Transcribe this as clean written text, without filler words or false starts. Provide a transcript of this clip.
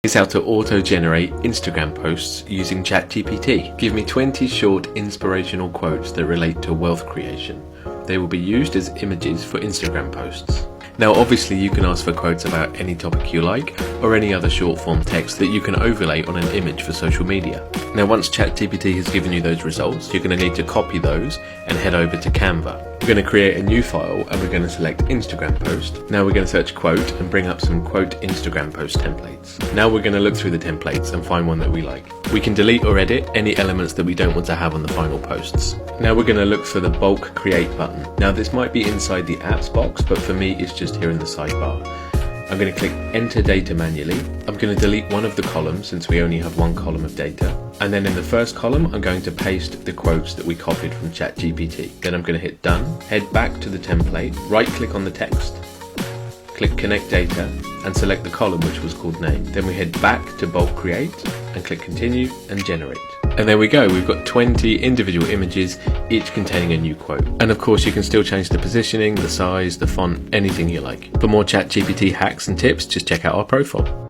Is how to auto-generate Instagram posts using ChatGPT. Give me 20 short inspirational quotes that relate to wealth creation. They will be used as images for Instagram posts. Now obviously you can ask for quotes about any topic you like, or any other short form text that you can overlay on an image for social media. Now once ChatGPT has given you those results, you're going to need to copy those and head over to Canva. We're going to create a new file and we're going to select Instagram post. Now we're going to search quote and bring up some quote Instagram post templates. Now we're going to look through the templates and find one that we like. We can delete or edit any elements that we don't want to have on the final posts. Now we're going to look for the bulk create button. Now this might be inside the apps box, but for me it's just here in the sidebar. I'm going to click enter data manually. I'm going to delete one of the columns since we only have one column of data. And then in the first column, I'm going to paste the quotes that we copied from ChatGPT. Then I'm going to hit done, head back to the template, right click on the text, click connect data and select the column which was called name. Then we head back to bulk create and click continue and generate. And there we go, we've got 20 individual images, each containing a new quote. And of course you can still change the positioning, the size, the font, anything you like. For more ChatGPT hacks and tips, just check out our profile.